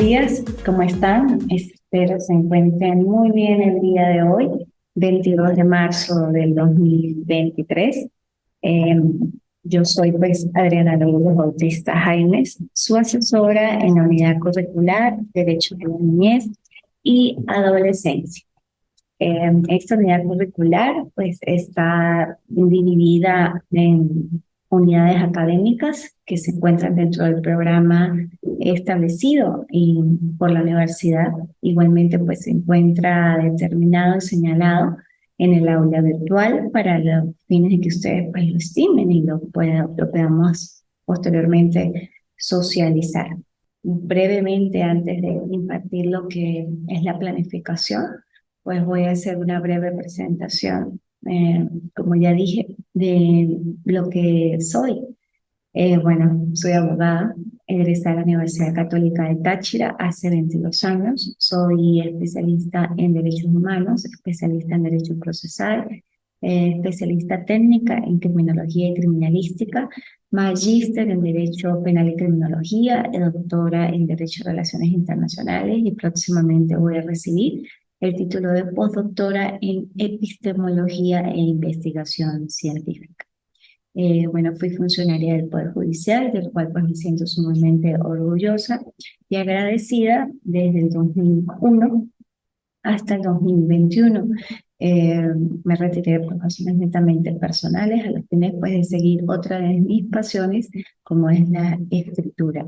días, ¿cómo están? Espero se encuentren muy bien el día de hoy, 22 de marzo del 2023. Eh, yo soy pues Adriana Lourdes Bautista Jaimes, su asesora en la unidad curricular Derechos de la Niñez y Adolescencia. Esta unidad curricular pues está dividida en unidades académicas que se encuentran dentro del programa establecido por la universidad. Igualmente pues se encuentra determinado y señalado en el aula virtual para los fines de que ustedes pues lo estimen y lo podamos posteriormente socializar. Brevemente, antes de impartir lo que es la planificación, pues voy a hacer una breve presentación, como ya dije, de lo que soy. Bueno, soy abogada, egresada de la Universidad Católica de Táchira hace 22 años. Soy especialista en derechos humanos, especialista en derecho procesal, especialista técnica en criminología y criminalística, magíster en derecho penal y criminología, doctora en derecho y relaciones internacionales y próximamente voy a recibir el título de postdoctora en epistemología e investigación científica. Bueno, fui funcionaria del Poder Judicial, del cual pues me siento sumamente orgullosa y agradecida desde el 2001 hasta el 2021. Me retiré por razones netamente personales, a los fines pues de seguir otra de mis pasiones, como es la escritura.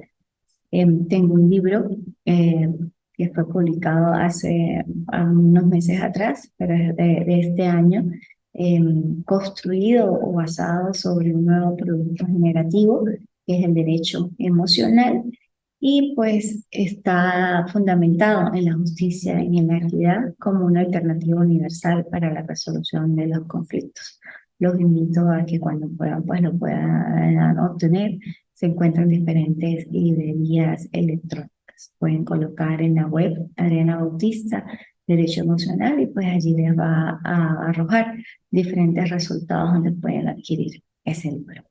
Tengo un libro que fue publicado hace unos meses atrás, pero es de este año, construido o basado sobre un nuevo producto generativo, que es el derecho emocional, y pues está fundamentado en la justicia y en la equidad como una alternativa universal para la resolución de los conflictos. Los invito a que cuando puedan, pues lo puedan obtener. Se encuentran diferentes librerías electrónicas. Pueden colocar en la web Adriana Bautista Derecho Emocional y pues allí les va a arrojar diferentes resultados donde pueden adquirir ese libro.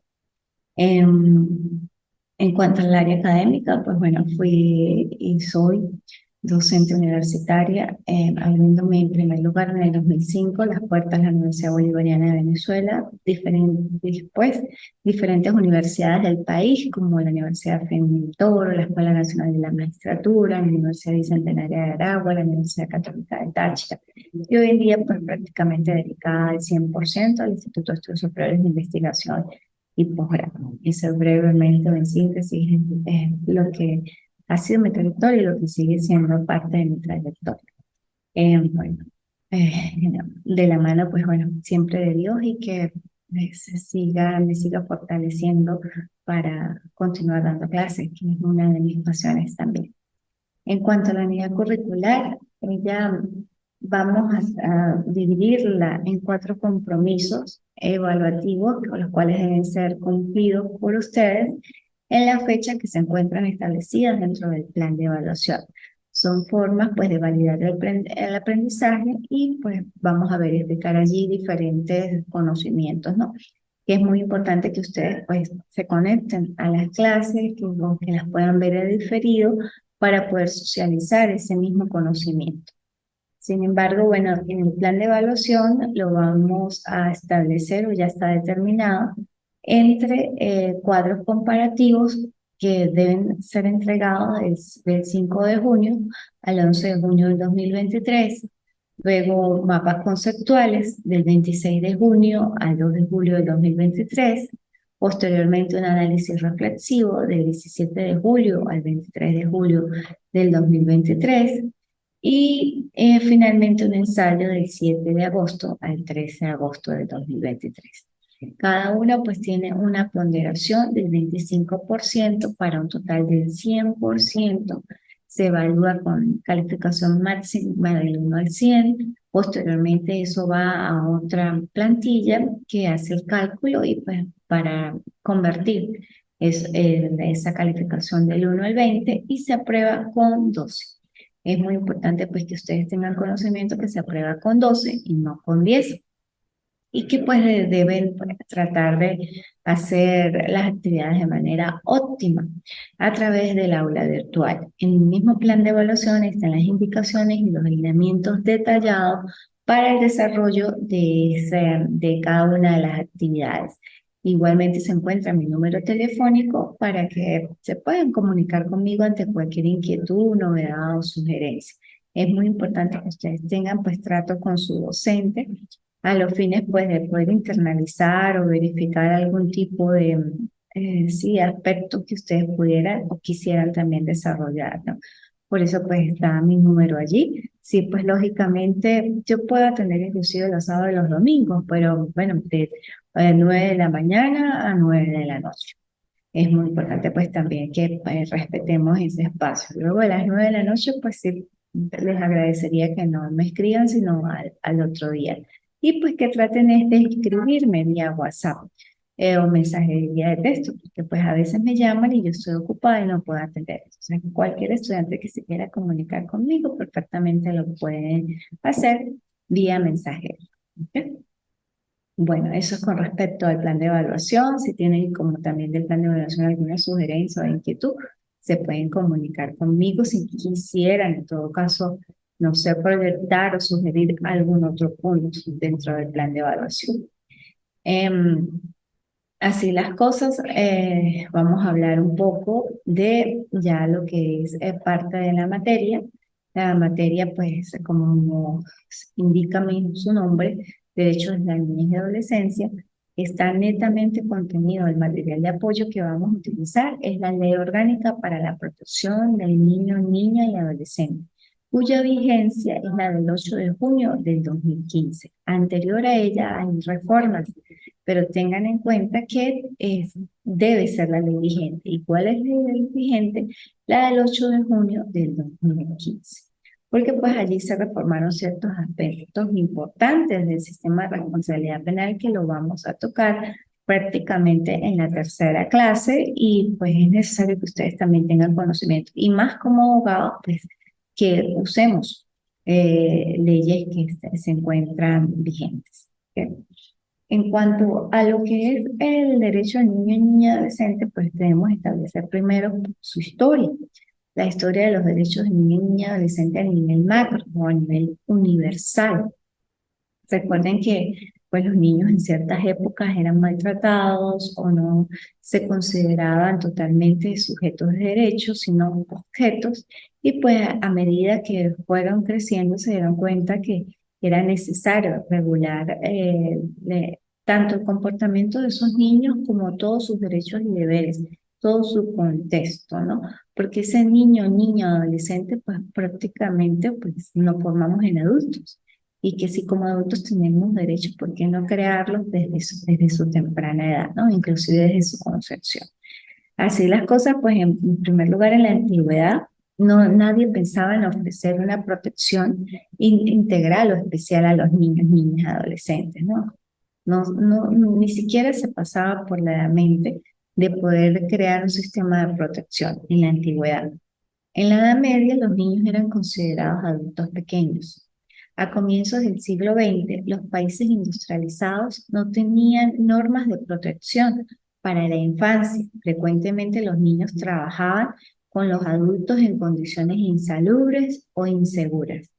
En cuanto al área académica, pues bueno, fui y soy docente universitaria, abriéndome en primer lugar en el 2005 las puertas de la Universidad Bolivariana de Venezuela, después diferentes universidades del país, como la Universidad Fermín Toro, la Escuela Nacional de la Magistratura, la Universidad Bicentenaria de Aragua, la Universidad Católica de Táchira, y hoy en día pues prácticamente dedicada al 100% al Instituto de Estudios Superiores de Investigación y posgrado. Eso brevemente, en síntesis, es lo que ha sido mi trayectoria y lo que sigue siendo parte de mi trayectoria. Bueno, de la mano, pues bueno, siempre de Dios y que me siga fortaleciendo para continuar dando clases, que es una de mis pasiones también. En cuanto a la unidad curricular, ya vamos a dividirla en 4 compromisos evaluativos, con los cuales deben ser cumplidos por ustedes en la fecha que se encuentran establecidas dentro del plan de evaluación. Son formas pues de validar el aprendizaje y pues vamos a verificar allí diferentes conocimientos, ¿no? Que es muy importante que ustedes pues se conecten a las clases, que las puedan ver en diferido para poder socializar ese mismo conocimiento. Sin embargo, bueno, en el plan de evaluación lo vamos a establecer o ya está determinado entre cuadros comparativos que deben ser entregados del 5 de junio al 11 de junio del 2023. Luego, mapas conceptuales del 26 de junio al 2 de julio del 2023. Posteriormente, un análisis reflexivo del 17 de julio al 23 de julio del 2023. Y finalmente un ensayo del 7 de agosto al 13 de agosto del 2023. Cada uno pues tiene una ponderación del 25% para un total del 100%. Se evalúa con calificación máxima del 1 al 100. Posteriormente eso va a otra plantilla que hace el cálculo y pues para convertir esa calificación del 1 al 20 y se aprueba con 12. Es muy importante pues que ustedes tengan conocimiento que se aprueba con 12 y no con 10. y que pues deben pues, tratar de hacer las actividades de manera óptima a través del aula virtual. En el mismo plan de evaluación están las indicaciones y los lineamientos detallados para el desarrollo de cada una de las actividades. Igualmente se encuentra mi número telefónico para que se puedan comunicar conmigo ante cualquier inquietud, novedad o sugerencia. Es muy importante que ustedes tengan pues trato con su docente a los fines pues de poder internalizar o verificar algún tipo de sí, aspectos que ustedes pudieran o quisieran también desarrollar, ¿no? Por eso pues está mi número allí. Sí, pues lógicamente yo puedo atender inclusive los sábados y los domingos, pero bueno, de 9 de la mañana a 9 de la noche. Es muy importante pues también que respetemos ese espacio. Luego de las 9 de la noche pues sí les agradecería que no me escriban sino al otro día. Y pues que traten de escribirme vía WhatsApp o mensajería de texto, porque pues a veces me llaman y yo estoy ocupada y no puedo atender. Entonces cualquier estudiante que se quiera comunicar conmigo perfectamente lo pueden hacer vía mensajería. ¿Ok? Bueno, eso es con respecto al plan de evaluación. Si tienen como también del plan de evaluación alguna sugerencia o inquietud, se pueden comunicar conmigo si quisieran, en todo caso, no sé, proyectar o sugerir algún otro punto dentro del plan de evaluación. Em, Así las cosas, vamos a hablar un poco de ya lo que es parte de la materia. La materia, pues, como indica su nombre, Derechos de la Niñez y Adolescencia, está netamente contenido el material de apoyo que vamos a utilizar. Es la Ley Orgánica para la Protección del Niño, Niña y Adolescente, cuya vigencia es la del 8 de junio del 2015. Anterior a ella hay reformas, pero tengan en cuenta que debe ser la ley vigente. ¿Y cuál es la ley vigente? La del 8 de junio del 2015. Porque pues allí se reformaron ciertos aspectos importantes del sistema de responsabilidad penal que lo vamos a tocar prácticamente en la tercera clase y pues es necesario que ustedes también tengan conocimiento y más como abogados pues que usemos leyes que se encuentran vigentes. ¿Ok? En cuanto a lo que es el derecho del niño y niña adolescente, pues debemos establecer primero su historia, la historia de los derechos del niño y niña adolescente a nivel macro o a nivel universal. Recuerden que pues, los niños en ciertas épocas eran maltratados o no se consideraban totalmente sujetos de derechos, sino objetos, y pues a medida que fueron creciendo se dieron cuenta que era necesario regular tanto el comportamiento de esos niños como todos sus derechos y deberes, todo su contexto, ¿no? Porque ese niño, niño, adolescente, pues prácticamente pues nos formamos en adultos y que si como adultos tenemos derechos, ¿por qué no crearlos desde su temprana edad, ¿no? Inclusive desde su concepción. Así las cosas, pues en primer lugar en la antigüedad, no, nadie pensaba en ofrecer una protección integral o especial a los niños, niñas, adolescentes, ¿no? Ni siquiera se pasaba por la mente de poder crear un sistema de protección en la antigüedad. En la Edad Media, los niños eran considerados adultos pequeños. A comienzos del siglo XX, los países industrializados no tenían normas de protección para la infancia. Frecuentemente los niños trabajaban con los adultos en condiciones insalubres o inseguras.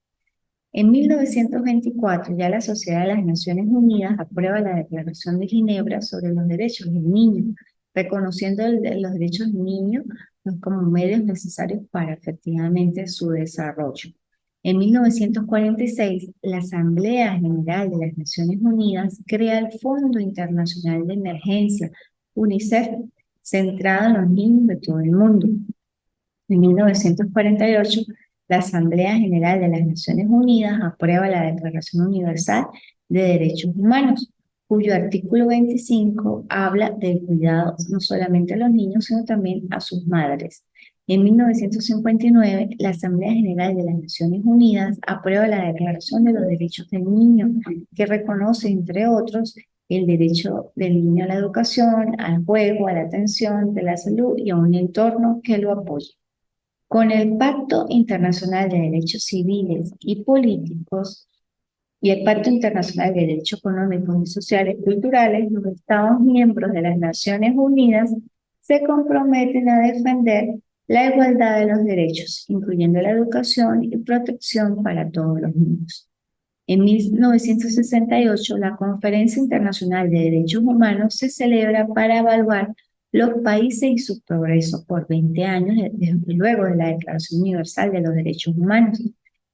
En 1924, ya la Sociedad de las Naciones Unidas aprueba la Declaración de Ginebra sobre los derechos del niño, reconociendo los derechos del niño como medios necesarios para efectivamente su desarrollo. En 1946, la Asamblea General de las Naciones Unidas crea el Fondo Internacional de Emergencia, UNICEF, centrado en los niños de todo el mundo. En 1948, la Asamblea General de las Naciones Unidas aprueba la Declaración Universal de Derechos Humanos, cuyo artículo 25 habla del cuidado no solamente a los niños, sino también a sus madres. En 1959, la Asamblea General de las Naciones Unidas aprueba la Declaración de los Derechos del Niño, que reconoce, entre otros, el derecho del niño a la educación, al juego, a la atención, de la salud y a un entorno que lo apoye. Con el Pacto Internacional de Derechos Civiles y Políticos, y el Pacto Internacional de Derechos Económicos y Sociales y Culturales, los Estados miembros de las Naciones Unidas se comprometen a defender la igualdad de los derechos, incluyendo la educación y protección para todos los niños. En 1968, la Conferencia Internacional de Derechos Humanos se celebra para evaluar los países y sus progresos por 20 años luego de la Declaración Universal de los Derechos Humanos.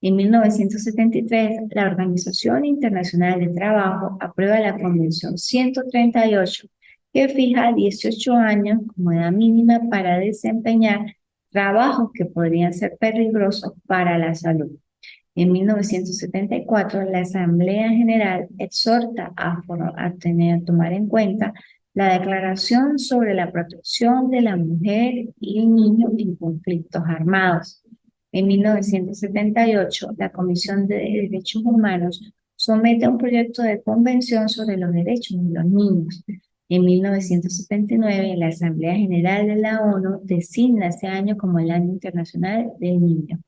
En 1973, la Organización Internacional de Trabajo aprueba la Convención 138, que fija 18 años como edad mínima para desempeñar trabajos que podrían ser peligrosos para la salud. En 1974, la Asamblea General exhorta a tomar en cuenta la Declaración sobre la Protección de la Mujer y el Niño en Conflictos Armados. En 1978, la Comisión de Derechos Humanos somete un proyecto de convención sobre los derechos de los niños. En 1979, la Asamblea General de la ONU designa ese año como el Año Internacional del Niño.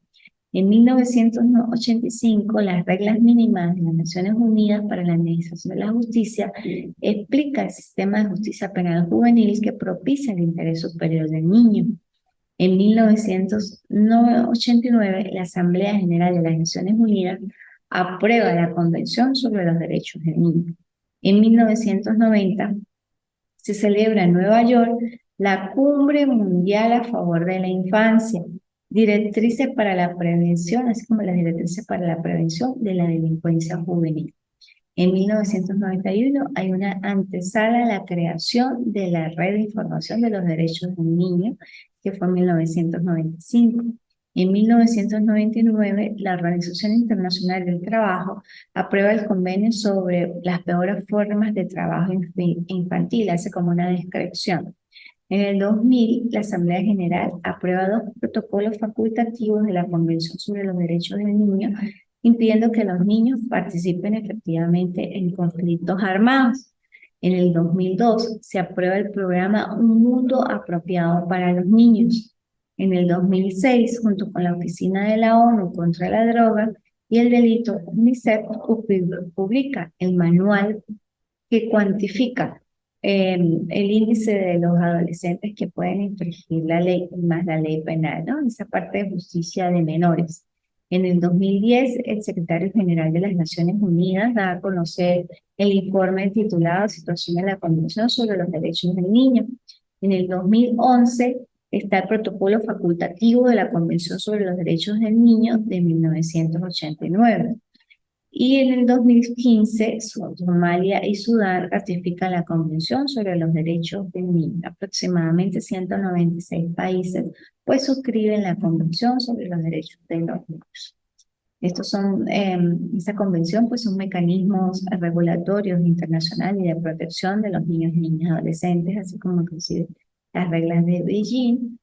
En 1985, las reglas mínimas de las Naciones Unidas para la Administración de la Justicia explica el sistema de justicia penal juvenil que propicia el interés superior del niño. En 1989, la Asamblea General de las Naciones Unidas aprueba la Convención sobre los Derechos del Niño. En 1990, se celebra en Nueva York la Cumbre Mundial a favor de la Infancia, directrices para la prevención, así como las directrices para la prevención de la delincuencia juvenil. En 1991 hay una antesala a la creación de la Red de Información de los Derechos del Niño, que fue en 1995. En 1999, la Organización Internacional del Trabajo aprueba el convenio sobre las peores formas de trabajo infantil, hace como una descripción. En el 2000, la Asamblea General aprueba dos protocolos facultativos de la Convención sobre los Derechos del Niño, impidiendo que los niños participen efectivamente en conflictos armados. En el 2002 se aprueba el programa Un Mundo Apropiado para los Niños. En el 2006, junto con la Oficina de la ONU contra la Droga y el Delito, UNICEF publica el manual que cuantifica el índice de los adolescentes que pueden infringir la ley, más la ley penal, ¿no? Esa parte de justicia de menores. En el 2010, el secretario general de las Naciones Unidas da a conocer el informe titulado Situación de la Convención sobre los Derechos del Niño. En el 2011 está el protocolo facultativo de la Convención sobre los Derechos del Niño de 1989. Y en el 2015, Somalia y Sudán ratifican la Convención sobre los Derechos del Niño. Aproximadamente 196 países pues suscriben la Convención sobre los Derechos de los Niños. Esta convención pues son mecanismos regulatorios internacionales y de protección de los niños y niñas adolescentes, así como inclusive las reglas de Beijing,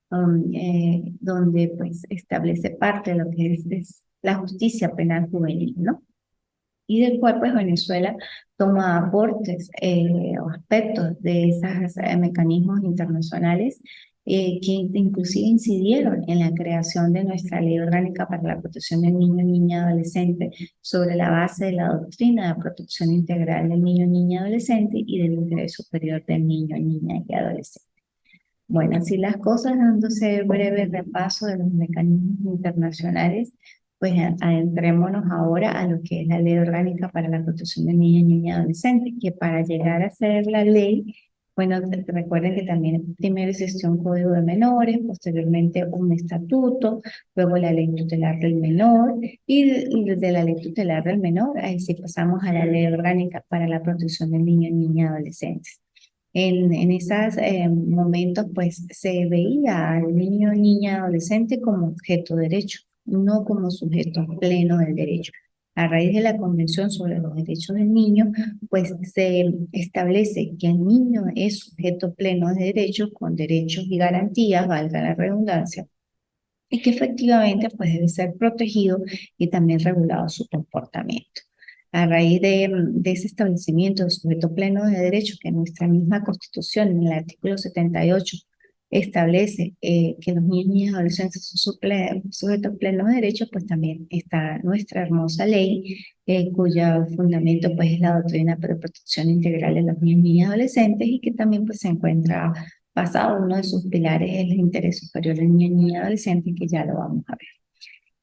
donde pues establece parte de lo que es la justicia penal juvenil, ¿no? Y del cual pues Venezuela toma aportes o aspectos de esos mecanismos internacionales que inclusive incidieron en la creación de nuestra Ley Orgánica para la Protección del Niño, Niña y Adolescente sobre la base de la doctrina de protección integral del niño, niña y adolescente y del interés superior del niño, niña y adolescente. Bueno, así las cosas, dándose breve repaso de los mecanismos internacionales, pues adentrémonos ahora a lo que es la Ley Orgánica para la Protección de Niños, Niñas y Adolescentes, que para llegar a ser la ley, bueno, recuerden que también primero existió un Código de Menores, posteriormente un estatuto, luego la Ley Tutelar del Menor, y de la Ley Tutelar del Menor, ahí sí pasamos a la Ley Orgánica para la Protección de Niños, Niñas y Adolescentes. En esos momentos, pues se veía al niño, niña, adolescente como objeto de derecho, no como sujeto pleno del derecho. A raíz de la Convención sobre los Derechos del Niño, pues se establece que el niño es sujeto pleno de derecho, con derechos y garantías, valga la redundancia, y que efectivamente pues debe ser protegido y también regulado su comportamiento. A raíz de ese establecimiento de sujeto pleno de derecho que nuestra misma Constitución en el artículo 78 establece que los niños y adolescentes son sujetos plenos de derechos, pues también está nuestra hermosa ley, cuyo fundamento pues es la doctrina de protección integral de los niños y adolescentes y que también pues se encuentra basado uno de sus pilares en el interés superior del niño y adolescente, que ya lo vamos a ver.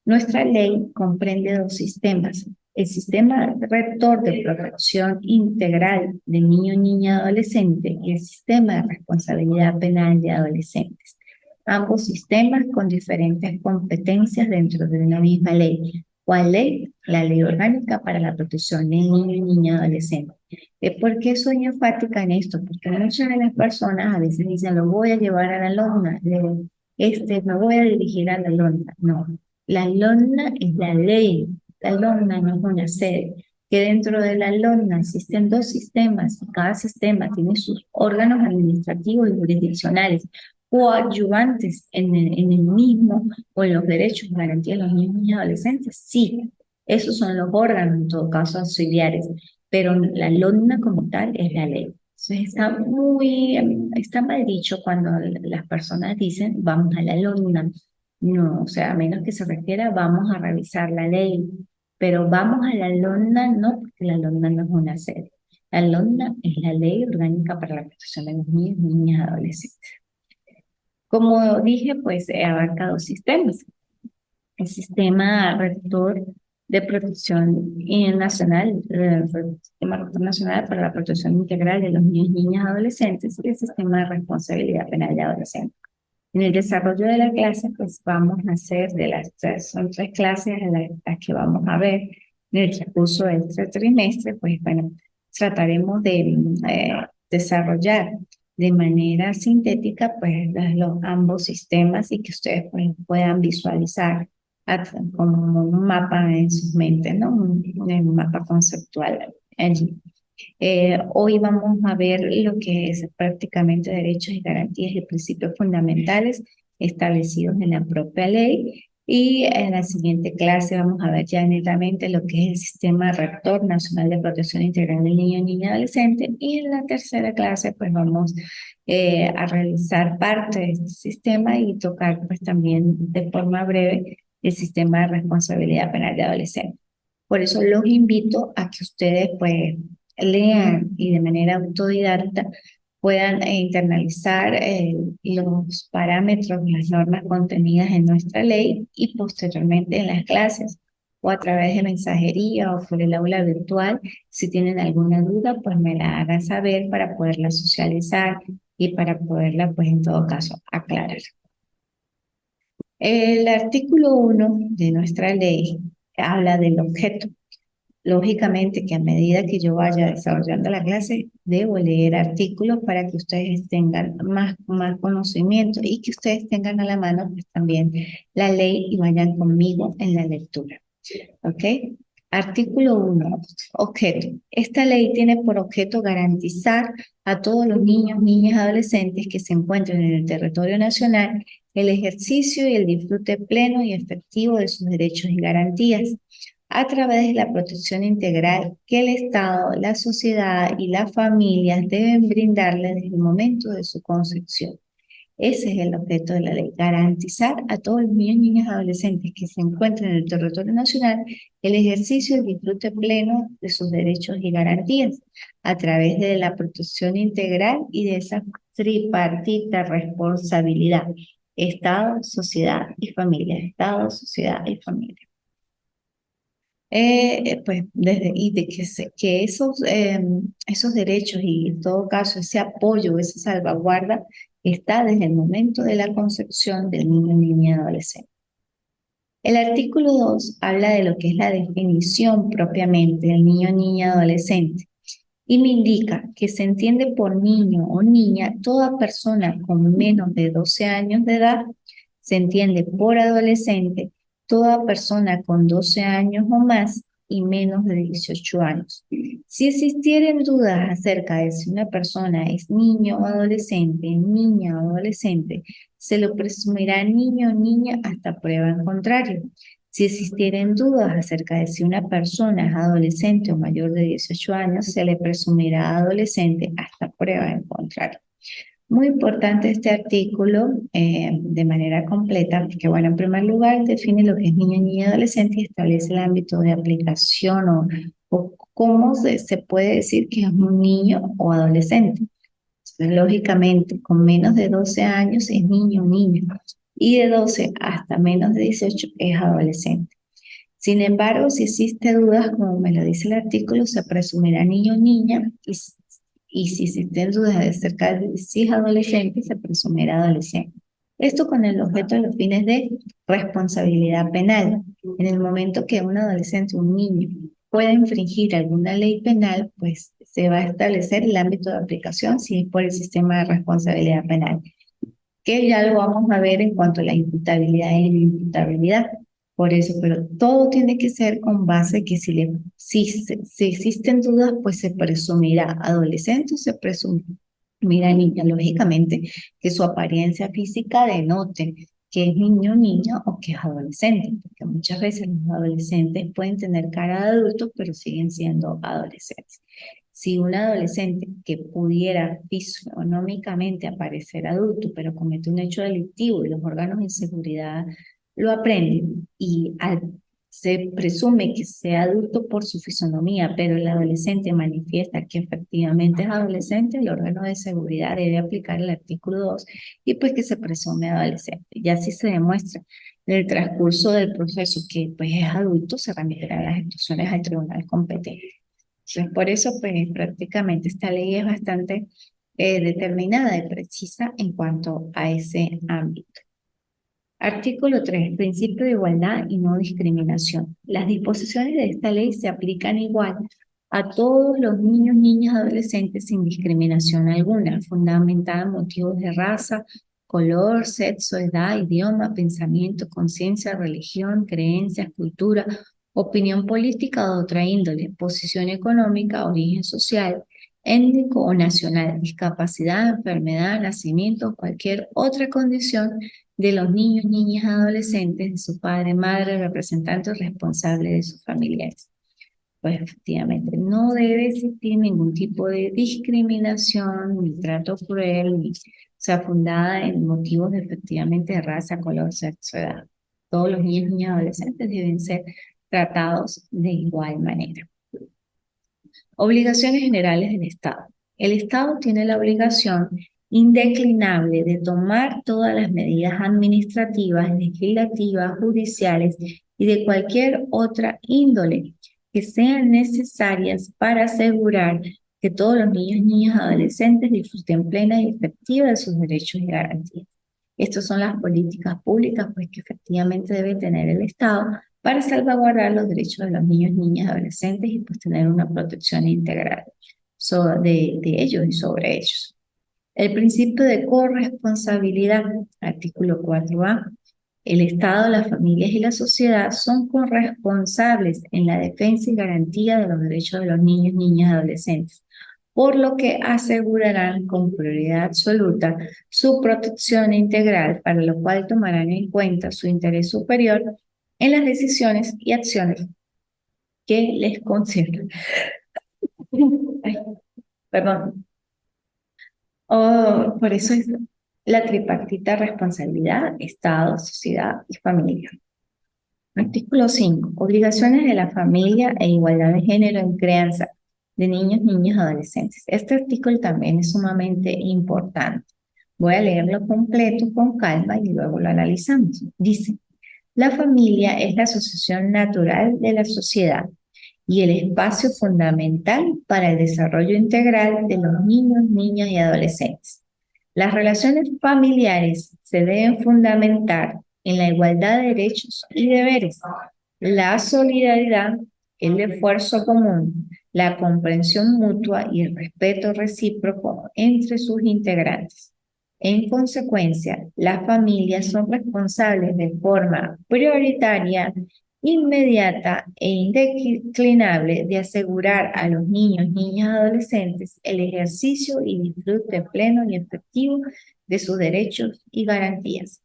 Nuestra ley comprende dos sistemas: el sistema rector de protección integral de niño, niña, adolescente y el sistema de responsabilidad penal de adolescentes. Ambos sistemas con diferentes competencias dentro de una misma ley. ¿Cuál ley? La Ley Orgánica para la Protección del Niño y Niña Adolescente. ¿Por qué soy enfática en esto? Porque muchas de las personas a veces dicen, lo voy a llevar a la alumna, me voy a dirigir a la alumna. No, la LONNA es la ley, la LONNA no es una sede, que dentro de la LONNA existen dos sistemas y cada sistema tiene sus órganos administrativos y jurisdiccionales coadyuvantes en el mismo o en los derechos y garantías de los niños y adolescentes. Sí, esos son los órganos, en todo caso auxiliares, pero la LONNA como tal es la ley. Entonces está mal dicho cuando las personas dicen vamos a la LONNA. No, o sea, a menos que se refiera, vamos a revisar la ley, pero vamos a la LONNA no, porque la LONNA no es una sede. La LONNA es la Ley Orgánica para la Protección de los Niños y Niñas y Adolescentes. Como dije, pues abarca dos sistemas: el sistema rector de protección nacional, el sistema rector nacional para la protección integral de los niños, niñas y adolescentes, y el sistema de responsabilidad penal de adolescentes. En el desarrollo de la clase, pues vamos a hacer son tres clases las que vamos a ver en el transcurso de este trimestre, pues bueno, trataremos de desarrollar de manera sintética pues ambos sistemas y que ustedes pues, puedan visualizar como un mapa en sus mentes, ¿no? Un mapa conceptual allí. Hoy vamos a ver lo que es prácticamente derechos y garantías y principios fundamentales establecidos en la propia ley. Y en la siguiente clase vamos a ver ya netamente lo que es el Sistema Rector Nacional de Protección Integral del Niño, Niña y Adolescente. Y en la tercera clase pues vamos a realizar parte de este sistema y tocar pues también de forma breve el Sistema de Responsabilidad Penal de Adolescentes. Por eso los invito a que ustedes pues lean y de manera autodidacta puedan internalizar los parámetros, las normas contenidas en nuestra ley y posteriormente en las clases o a través de mensajería o por el aula virtual. Si tienen alguna duda, pues me la hagan saber para poderla socializar y para poderla, pues en todo caso, aclarar. El artículo 1 de nuestra ley habla del objeto. Lógicamente que a medida que yo vaya desarrollando la clase, debo leer artículos para que ustedes tengan más conocimiento y que ustedes tengan a la mano pues, también la ley y vayan conmigo en la lectura. ¿Ok? Artículo 1. Objeto. Esta ley tiene por objeto garantizar a todos los niños, niñas y adolescentes que se encuentren en el territorio nacional el ejercicio y el disfrute pleno y efectivo de sus derechos y garantías a través de la protección integral que el Estado, la sociedad y las familias deben brindarles desde el momento de su concepción. Ese es el objeto de la ley: garantizar a todos los niños, niñas y adolescentes que se encuentren en el territorio nacional el ejercicio y el disfrute pleno de sus derechos y garantías a través de la protección integral y de esa tripartita responsabilidad: Estado, sociedad y familia. Estado, sociedad y familia. Pues y de que esos derechos y en todo caso ese apoyo, esa salvaguarda está desde el momento de la concepción del niño, niña y adolescente. El artículo 2 habla de lo que es la definición propiamente del niño, niña y adolescente y me indica que se entiende por niño o niña toda persona con menos de 12 años de edad. Se entiende por adolescente toda persona con 12 años o más y menos de 18 años. Si existieren dudas acerca de si una persona es niño o adolescente, niña o adolescente, se lo presumirá niño o niña hasta prueba en contrario. Si existieren dudas acerca de si una persona es adolescente o mayor de 18 años, se le presumirá adolescente hasta prueba en contrario. Muy importante este artículo de manera completa, porque bueno, en primer lugar define lo que es niño, niña y adolescente y establece el ámbito de aplicación o cómo se puede decir que es un niño o adolescente. Entonces, lógicamente, con menos de 12 años es niño o niña y de 12 hasta menos de 18 es adolescente. Sin embargo, si existe dudas, como me lo dice el artículo, se presumirá niño o niña y si existen dudas de acerca de si es adolescente, se presumirá adolescente. Esto con el objeto de los fines de responsabilidad penal. En el momento que un adolescente o un niño pueda infringir alguna ley penal, pues se va a establecer el ámbito de aplicación si es por el sistema de responsabilidad penal, que ya lo vamos a ver en cuanto a la imputabilidad y la inimputabilidad. Por eso, pero todo tiene que ser con base que si existen dudas, pues se presumirá adolescente o se presumirá niña, lógicamente, que su apariencia física denote que es niño o niña o que es adolescente, porque muchas veces los adolescentes pueden tener cara de adultos, pero siguen siendo adolescentes. Si un adolescente que pudiera fisionómicamente aparecer adulto, pero comete un hecho delictivo y los órganos de seguridad lo aprenden se presume que sea adulto por su fisonomía, pero el adolescente manifiesta que efectivamente es adolescente, el órgano de seguridad debe aplicar el artículo 2 y pues que se presume adolescente. Ya si se demuestra en el transcurso del proceso que pues es adulto, se remitirá las instrucciones al tribunal competente. Entonces, por eso, pues prácticamente esta ley es bastante determinada y precisa en cuanto a ese ámbito. Artículo 3. Principio de igualdad y no discriminación. Las disposiciones de esta ley se aplican igual a todos los niños, niñas, adolescentes sin discriminación alguna, fundamentada en motivos de raza, color, sexo, edad, idioma, pensamiento, conciencia, religión, creencias, cultura, opinión política o de otra índole, posición económica, origen social, étnico o nacional, discapacidad, enfermedad, nacimiento o cualquier otra condición de los niños, niñas, adolescentes, de su padre, madre, representante o responsable de sus familiares. Pues efectivamente, no debe existir ningún tipo de discriminación, ni trato cruel, o sea, fundada en motivos de, efectivamente de raza, color, sexo, edad. Todos los niños, niñas, adolescentes deben ser tratados de igual manera. Obligaciones generales del Estado. El Estado tiene la obligación indeclinable de tomar todas las medidas administrativas, legislativas, judiciales y de cualquier otra índole que sean necesarias para asegurar que todos los niños, niñas, adolescentes disfruten plena y efectiva de sus derechos y garantías. Estas son las políticas públicas pues, que efectivamente debe tener el Estado para salvaguardar los derechos de los niños, niñas, adolescentes y pues tener una protección integral de ellos y sobre ellos. El principio de corresponsabilidad, artículo 4A. El Estado, las familias y la sociedad son corresponsables en la defensa y garantía de los derechos de los niños, niñas y adolescentes, por lo que asegurarán con prioridad absoluta su protección integral, para lo cual tomarán en cuenta su interés superior en las decisiones y acciones que les conciernan. Ay, perdón. Por eso es la tripartita responsabilidad, Estado, sociedad y familia. Artículo 5. Obligaciones de la familia e igualdad de género en crianza de niños, niñas y adolescentes. Este artículo también es sumamente importante. Voy a leerlo completo con calma y luego lo analizamos. Dice, la familia es la asociación natural de la sociedad y el espacio fundamental para el desarrollo integral de los niños, niñas y adolescentes. Las relaciones familiares se deben fundamentar en la igualdad de derechos y deberes, la solidaridad, el esfuerzo común, la comprensión mutua y el respeto recíproco entre sus integrantes. En consecuencia, las familias son responsables de forma prioritaria, inmediata e indeclinable de asegurar a los niños, niñas y adolescentes el ejercicio y disfrute pleno y efectivo de sus derechos y garantías.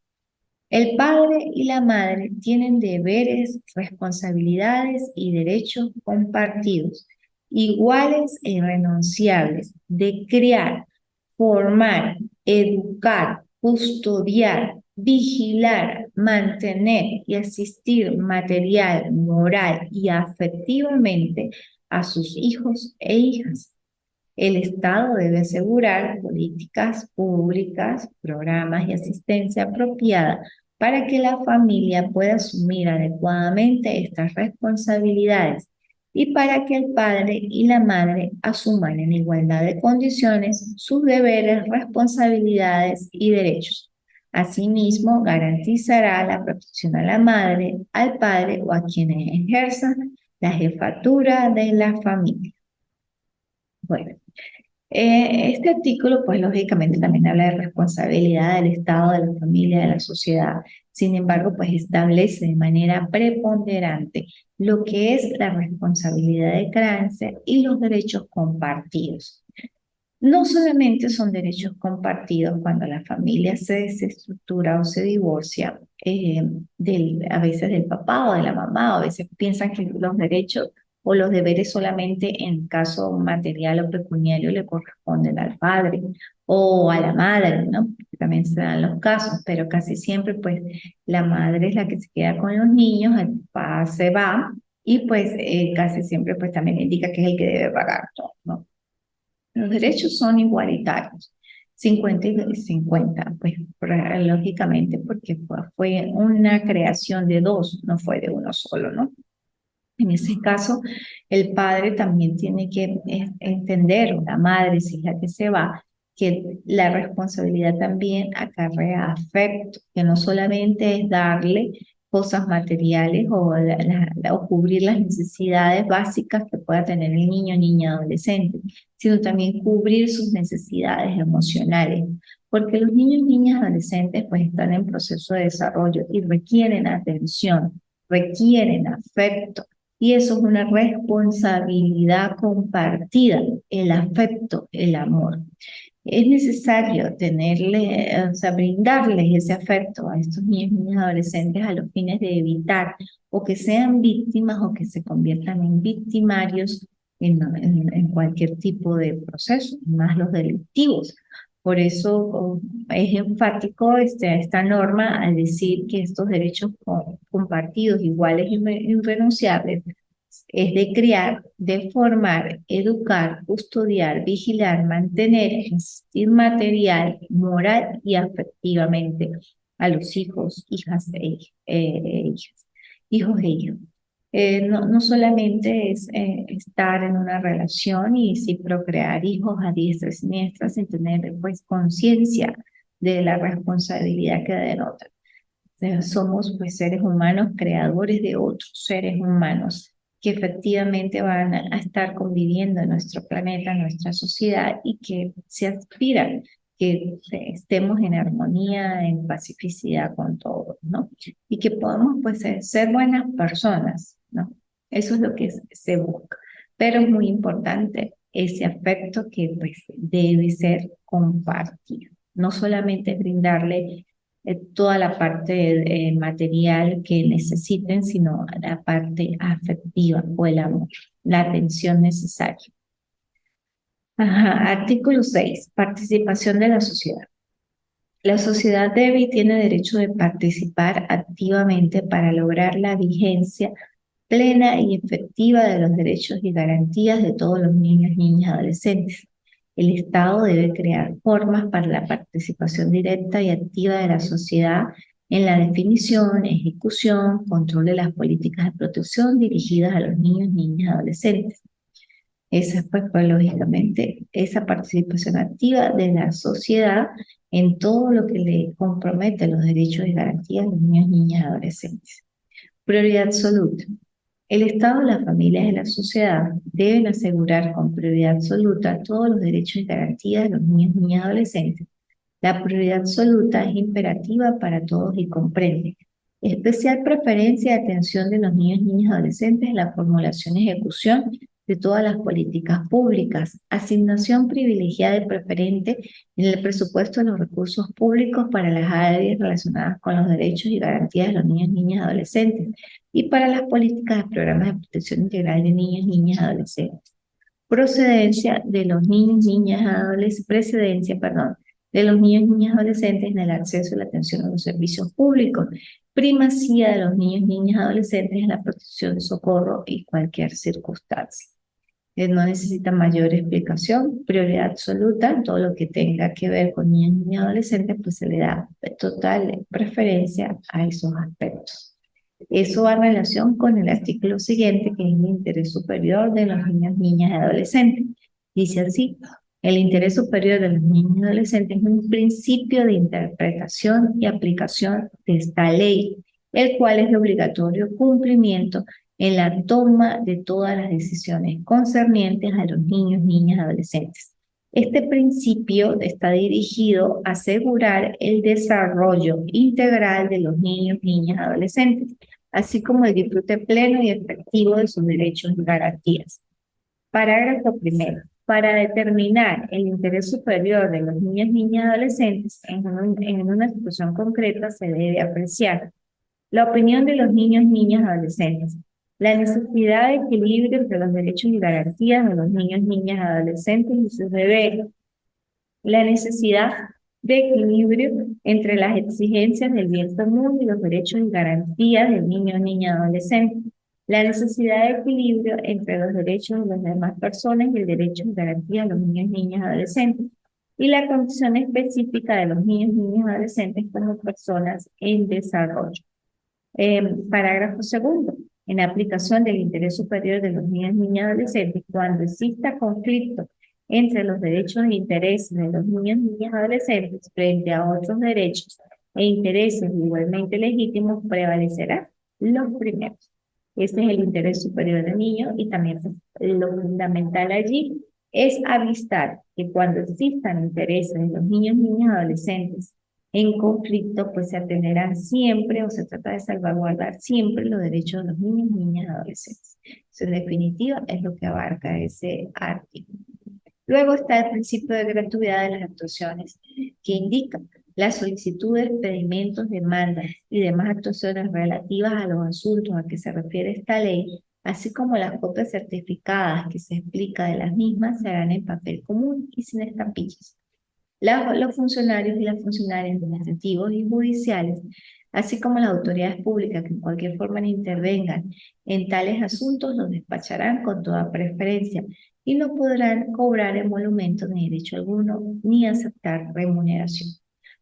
El padre y la madre tienen deberes, responsabilidades y derechos compartidos, iguales e irrenunciables, de criar, formar educar, custodiar, vigilar, mantener y asistir material, moral y afectivamente a sus hijos e hijas. El Estado debe asegurar políticas públicas, programas y asistencia apropiada para que la familia pueda asumir adecuadamente estas responsabilidades y para que el padre y la madre asuman en igualdad de condiciones sus deberes, responsabilidades y derechos. Asimismo, garantizará la protección a la madre, al padre o a quienes ejerzan la jefatura de la familia. Bueno. Este artículo, pues lógicamente también habla de responsabilidad del Estado, de la familia, de la sociedad. Sin embargo, pues establece de manera preponderante lo que es la responsabilidad de crianza y los derechos compartidos. No solamente son derechos compartidos cuando la familia se desestructura o se divorcia, a veces del papá o de la mamá, o a veces piensan que los derechos o los deberes solamente en caso material o pecuniario le corresponden al padre o a la madre, ¿no? También se dan los casos, pero casi siempre pues la madre es la que se queda con los niños, el papá se va y pues casi siempre pues también indica que es el que debe pagar todo, ¿no? Los derechos son igualitarios, 50 y 50, pues lógicamente porque fue una creación de dos, no fue de uno solo, ¿no? En ese caso, el padre también tiene que entender, o la madre, si es la que se va, que la responsabilidad también acarrea afecto, que no solamente es darle cosas materiales o cubrir las necesidades básicas que pueda tener el niño, niña, adolescente, sino también cubrir sus necesidades emocionales, porque los niños, niñas, adolescentes pues están en proceso de desarrollo y requieren atención, requieren afecto, y eso es una responsabilidad compartida, el afecto, el amor. Es necesario o sea, brindarles ese afecto a estos niños y niñas adolescentes a los fines de evitar o que sean víctimas o que se conviertan en victimarios en cualquier tipo de proceso, más los delictivos. Por eso es enfático esta norma al decir que estos derechos compartidos, iguales y irrenunciables, es de criar, de formar, educar, custodiar, vigilar, mantener, asistir material, moral y afectivamente a los hijos, hijas hijas, hijos e hijas. No solamente es estar en una relación y sí procrear hijos a diestra y siniestra sin tener pues conciencia de la responsabilidad que denota. Somos pues seres humanos creadores de otros seres humanos que efectivamente van a estar conviviendo en nuestro planeta, en nuestra sociedad y que se aspiran que estemos en armonía, en pacificidad con todos, ¿no? Y que podamos pues ser buenas personas, ¿no? Eso es lo que se busca. Pero es muy importante ese afecto que pues debe ser compartido. No solamente brindarle toda la parte material que necesiten, sino la parte afectiva o el amor, la atención necesaria. Ajá. Artículo 6. Participación de la sociedad. La sociedad debe y tiene derecho de participar activamente para lograr la vigencia plena y efectiva de los derechos y garantías de todos los niños, niñas y adolescentes. El Estado debe crear formas para la participación directa y activa de la sociedad en la definición, ejecución, control de las políticas de protección dirigidas a los niños, niñas y adolescentes. Esa pues, lógicamente, esa participación activa de la sociedad en todo lo que le compromete los derechos y garantías de los niños, niñas y adolescentes. Prioridad absoluta. El Estado, las familias y la sociedad deben asegurar con prioridad absoluta todos los derechos y garantías de los niños, niñas y adolescentes. La prioridad absoluta es imperativa para todos y comprende especial preferencia y atención de los niños, niñas y adolescentes en la formulación y ejecución de todas las políticas públicas, asignación privilegiada y preferente en el presupuesto de los recursos públicos para las áreas relacionadas con los derechos y garantías de los niños, niñas y adolescentes, y para las políticas de programas de protección integral de niños, niñas y adolescentes. Procedencia de los niños, niñas, adolescentes, precedencia, perdón, de los niños y niñas adolescentes en el acceso y la atención a los servicios públicos, primacía de los niños y niñas adolescentes en la protección de socorro y cualquier circunstancia. No necesita mayor explicación, prioridad absoluta, todo lo que tenga que ver con niños y niñas adolescentes, pues se le da total preferencia a esos aspectos. Eso va en relación con el artículo siguiente, que es el interés superior de los niños, niñas y adolescentes. Dice así: el interés superior de los niños y adolescentes es un principio de interpretación y aplicación de esta ley, el cual es de obligatorio cumplimiento en la toma de todas las decisiones concernientes a los niños, niñas y adolescentes. Este principio está dirigido a asegurar el desarrollo integral de los niños, niñas y adolescentes, así como el disfrute pleno y efectivo de sus derechos y garantías. Parágrafo primero. Para determinar el interés superior de los niños, niñas y adolescentes en una situación concreta se debe apreciar la opinión de los niños, niñas y adolescentes, la necesidad de equilibrio entre los derechos y garantías de los niños, niñas y adolescentes y sus deberes, la necesidad de equilibrio entre las exigencias del bien común y los derechos y garantías del niño, niña y adolescente, la necesidad de equilibrio entre los derechos de las demás personas y el derecho y garantía de los niños, niñas y adolescentes, y la condición específica de los niños, niñas y adolescentes como personas en desarrollo. Parágrafo segundo. En aplicación del interés superior de los niños, niñas y adolescentes, cuando exista conflicto entre los derechos e intereses de los niños, niñas y adolescentes frente a otros derechos e intereses igualmente legítimos, prevalecerán los primeros. Este es el interés superior del niño, y también lo fundamental allí es avistar que cuando existan intereses de los niños, niñas y adolescentes en conflicto, pues se atenderán siempre, o se trata de salvaguardar siempre los derechos de los niños, niñas y adolescentes. Eso, en definitiva, es lo que abarca ese artículo. Luego está el principio de gratuidad de las actuaciones, que indica las solicitudes, pedimentos, demandas y demás actuaciones relativas a los asuntos a que se refiere esta ley, así como las copias certificadas que se explica de las mismas, se harán en papel común y sin estampillas. Los funcionarios y las funcionarias administrativos y judiciales, así como las autoridades públicas que en cualquier forma intervengan en tales asuntos, los despacharán con toda preferencia y no podrán cobrar emolumentos ni derecho alguno ni aceptar remuneración.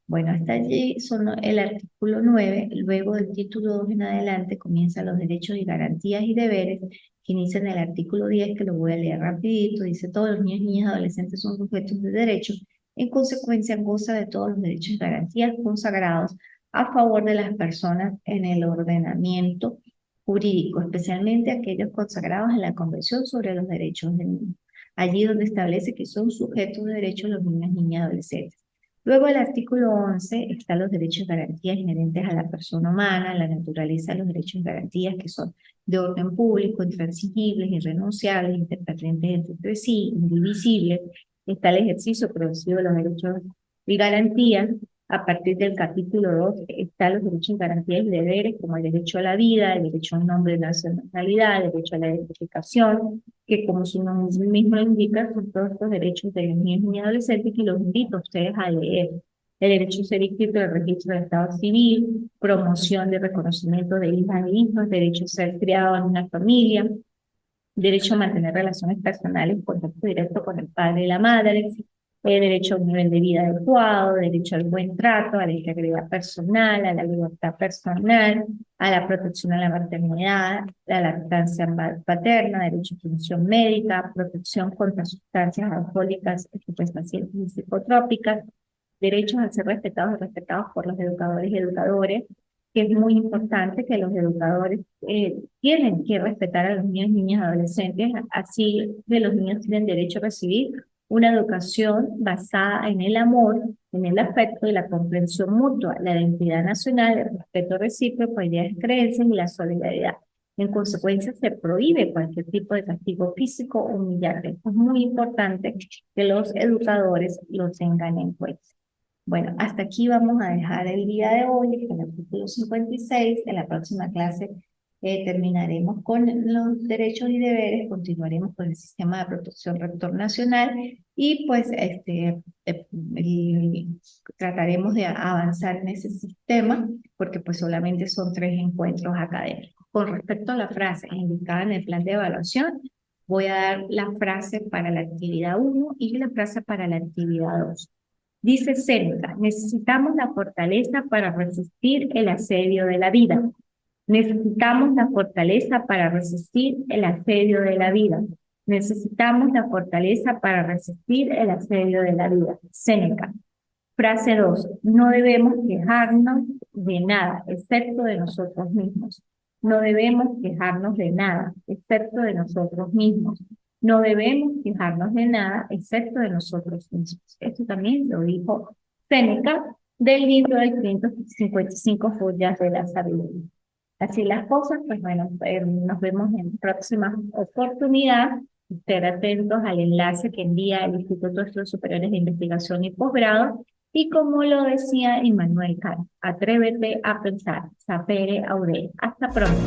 Bueno, hasta allí son el artículo 9. Luego del título 2 en adelante comienzan los derechos y garantías y deberes, que inician el artículo 10, que lo voy a leer rapidito. Dice: todos los niños, niñas y adolescentes son sujetos de derechos. En consecuencia, goza de todos los derechos y garantías consagrados a favor de las personas en el ordenamiento jurídico, especialmente aquellos consagrados en la Convención sobre los Derechos del Niño, allí donde establece que son sujetos de derechos los niños, niñas y adolescentes. Luego, el artículo 11 están los derechos y garantías inherentes a la persona humana, la naturaleza de los derechos y garantías que son de orden público, intransigibles, irrenunciables, interdependientes entre sí, indivisibles. Está el ejercicio progresivo de los derechos y garantías. A partir del capítulo 2 están los derechos, garantías y deberes, como el derecho a la vida, el derecho a un nombre de nacionalidad, el derecho a la identificación, que como su nombre mismo lo indica, son todos estos derechos de los niños y adolescentes, que los invito a ustedes a leer. El derecho a ser inscrito en el registro del Estado Civil, promoción de reconocimiento de hijas e hijos, derecho a ser criado en una familia, derecho a mantener relaciones personales, contacto directo con el padre y la madre, derecho a un nivel de vida adecuado, derecho al buen trato, a la integridad personal, a la libertad personal, a la protección a la maternidad, a la lactancia paterna, derecho a atención médica, protección contra sustancias alcohólicas, estupefacientes y psicotrópicas, derechos a ser respetados y respetados por los educadores y educadores, que es muy importante que los educadores tienen que respetar a los niños, niñas y adolescentes, así que los niños tienen derecho a recibir una educación basada en el amor, en el afecto y la comprensión mutua, la identidad nacional, el respeto recíproco, ideas, creencias y la solidaridad. En consecuencia, se prohíbe cualquier tipo de castigo físico o humillante. Es muy importante que los educadores lo tengan en cuenta. Bueno, hasta aquí vamos a dejar el día de hoy, el artículo 56. En la próxima clase terminaremos con los derechos y deberes, continuaremos con el sistema de protección rector nacional y pues trataremos de avanzar en ese sistema porque pues solamente son 3 encuentros académicos. Con respecto a la frase indicada en el plan de evaluación, voy a dar la frase para la actividad 1 y la frase para la actividad 2. Dice Séneca, necesitamos la fortaleza para resistir el asedio de la vida. Necesitamos la fortaleza para resistir el asedio de la vida. Necesitamos la fortaleza para resistir el asedio de la vida. Séneca. Frase 2. No debemos quejarnos de nada, excepto de nosotros mismos. No debemos quejarnos de nada, excepto de nosotros mismos. No debemos quejarnos de nada, excepto de nosotros mismos. Esto también lo dijo Séneca del libro de 555 Joyas de la Sabiduría. Así las cosas, pues bueno, nos vemos en próxima oportunidad. Estén atentos al enlace que envía el Instituto de Estudios Superiores de Investigación y Posgrado. Y como lo decía Immanuel Kant, atrévete a pensar, sapere aude. Hasta pronto.